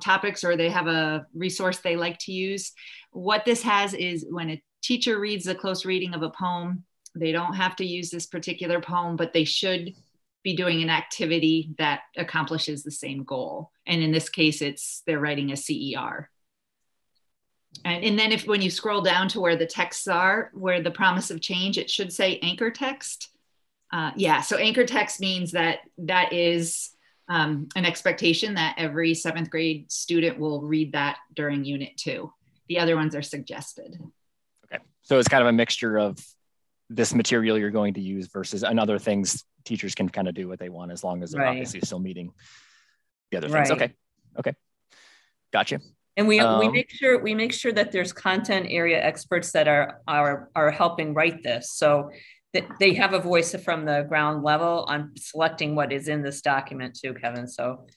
topics, or they have a resource they like to use. What this has is when a teacher reads a close reading of a poem, they don't have to use this particular poem, but they should be doing an activity that accomplishes the same goal. And in this case, they're writing a CER. And then when you scroll down to where the texts are, where the promise of change, it should say anchor text. So anchor text means that is an expectation that every 7th grade student will read that during Unit 2. The other ones are suggested. Okay, so it's kind of a mixture of this material you're going to use versus other things teachers can kind of do what they want, as long as they're obviously still meeting the other things. Okay, gotcha. And we make sure that there's content area experts that are helping write this, so that they have a voice from the ground level on selecting what is in this document too, Kevin. So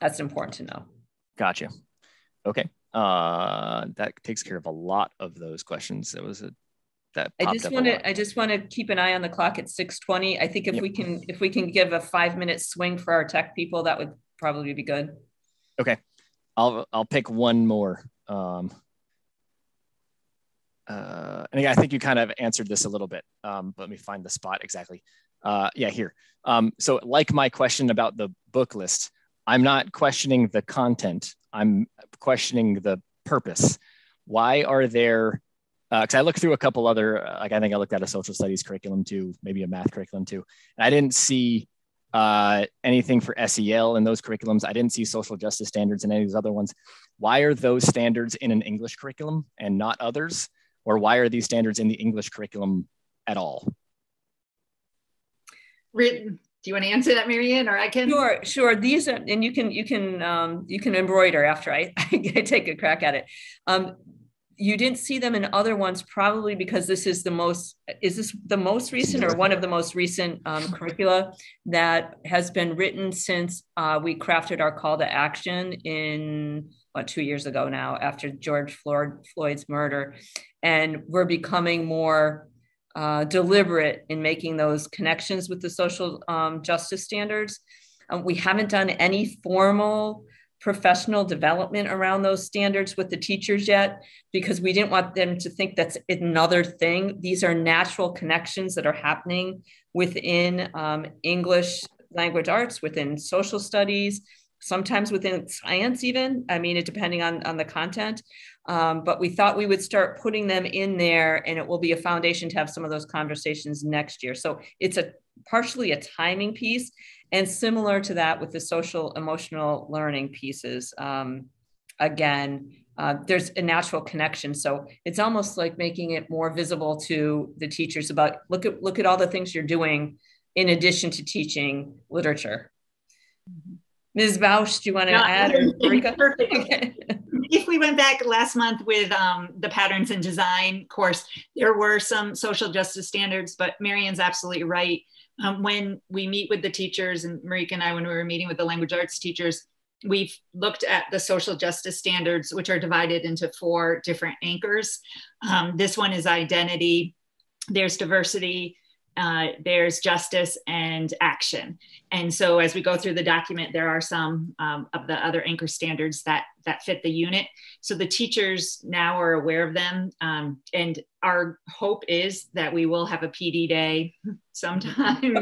that's important to know. Gotcha. Okay. That takes care of a lot of those questions. I just want to keep an eye on the clock at 6:20. I think if we can give a 5-minute swing for our tech people, that would probably be good. Okay. I'll pick one more. And I think you kind of answered this a little bit. Let me find the spot exactly. Here. So like my question about the book list, I'm not questioning the content. I'm questioning the purpose. Why are there, because I looked through a couple other, I think I looked at a social studies curriculum too, maybe a math curriculum too. And I didn't see anything for SEL in those curriculums. I didn't see social justice standards in any of those other ones. Why are those standards in an English curriculum and not others? Or why are these standards in the English curriculum at all? Do you want to answer that, Marianne, or I can? Sure. These are, and you can embroider after I take a crack at it. You didn't see them in other ones, probably because is this the most recent or one of the most recent curricula that has been written since we crafted our call to action in 2 years ago now, after George Floyd's murder. And we're becoming more deliberate in making those connections with the social justice standards. We haven't done any formal professional development around those standards with the teachers yet, because we didn't want them to think that's another thing. These are natural connections that are happening within English language arts, within social studies, sometimes within science even, depending on the content. But we thought we would start putting them in there, and it will be a foundation to have some of those conversations next year. So it's partially a timing piece, and similar to that with the social emotional learning pieces. There's a natural connection. So it's almost like making it more visible to the teachers about, look at all the things you're doing in addition to teaching literature. Ms. Bausch, do you want to add? Perfect. If we went back last month with the patterns and design course, there were some social justice standards, but Marianne's absolutely right. When we meet with the teachers, and Marika and I, when we were meeting with the language arts teachers, we've looked at the social justice standards, which are divided into 4 different anchors. This one is identity, there's diversity, there's justice, and action. And so as we go through the document, there are some of the other anchor standards that fit the unit. So the teachers now are aware of them. And our hope is that we will have a PD day sometime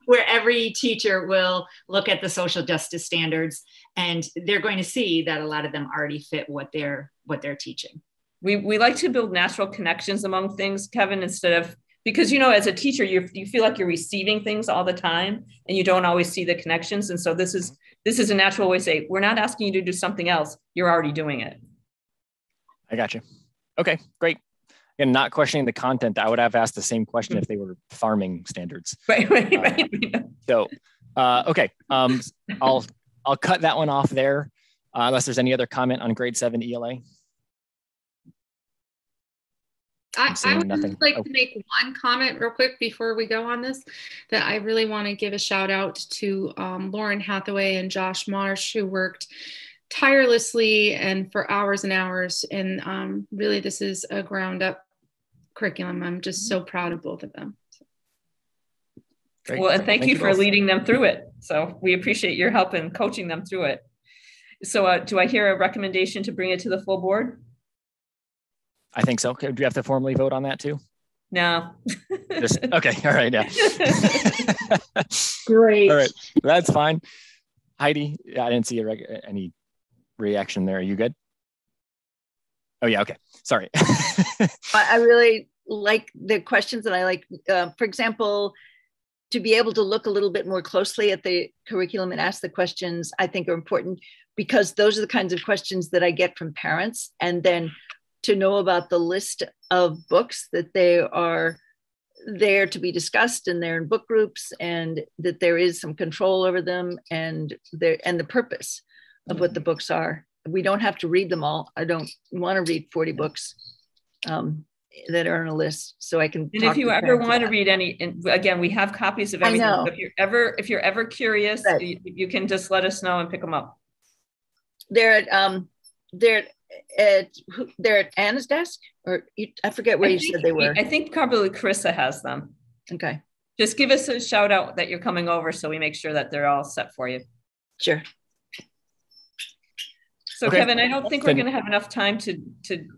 where every teacher will look at the social justice standards, and they're going to see that a lot of them already fit what they're teaching. We like to build natural connections among things, Kevin, instead of, because, you know, as a teacher, you feel like you're receiving things all the time and you don't always see the connections. And so this is a natural way to say, we're not asking you to do something else. You're already doing it. I got you. Okay, great. And not questioning the content, I would have asked the same question if they were farming standards. Right. So, okay, I'll cut that one off there, unless there's any other comment on grade 7 ELA. I would like to make one comment real quick before we go on this, that I really want to give a shout out to Lauren Hathaway and Josh Marsh, who worked tirelessly and for hours and hours. And really, this is a ground up curriculum. I'm just so proud of both of them. Great. Well, and thank you for leading them through it. So we appreciate your help in coaching them through it. So do I hear a recommendation to bring it to the full board? I think so. Do you have to formally vote on that too? No. Okay. All right. Yeah. Great. All right. That's fine. Heidi, I didn't see any reaction there. Are you good? Oh yeah. Okay. Sorry. I really like the questions, and I like, for example, to be able to look a little bit more closely at the curriculum and ask the questions, I think are important, because those are the kinds of questions that I get from parents. And then to know about the list of books that they are there to be discussed, and they're in book groups, and that there is some control over them, and the purpose of what the books are. We don't have to read them all. I don't want to read 40 books that are on a list, so I can. And if you ever want to read any, and again, we have copies of everything. So if you're ever curious, right, you can just let us know and pick them up. They're at Anna's desk, or I forget where you said they were. I think probably Carissa has them. Okay. Just give us a shout out that you're coming over, so we make sure that they're all set for you. Sure. So okay. Kevin, I don't think we're going to have enough time to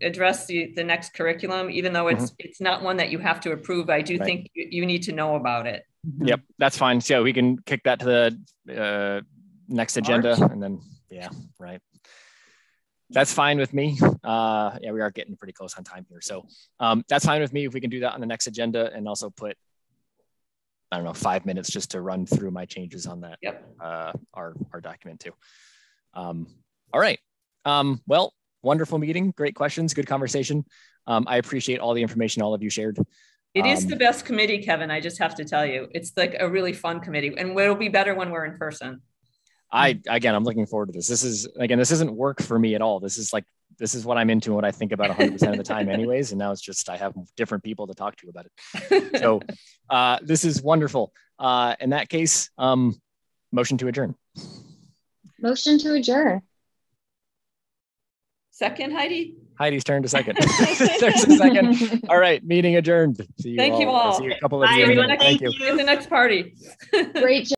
address the next curriculum, even though it's not one that you have to approve. I do think you need to know about it. Yep, that's fine. So we can kick that to the next agenda, and then that's fine with me. Yeah, we are getting pretty close on time here. So that's fine with me if we can do that on the next agenda, and also put, I don't know, 5 minutes just to run through my changes on that, our document too. All right. Well, wonderful meeting, great questions, good conversation. I appreciate all the information all of you shared. It is the best committee, Kevin. I just have to tell you, it's like a really fun committee, and it'll be better when we're in person. I'm looking forward to this. This isn't work for me at all. This is what I'm into and what I think about 100% of the time anyways. And now it's just, I have different people to talk to about it. So this is wonderful. In that case, motion to adjourn. Motion to adjourn. Second, Heidi? Heidi's turn to second. There's a second. All right, meeting adjourned. Thank you all. See you a couple of Bye, everyone. Thank you. See you at the next party. Great job.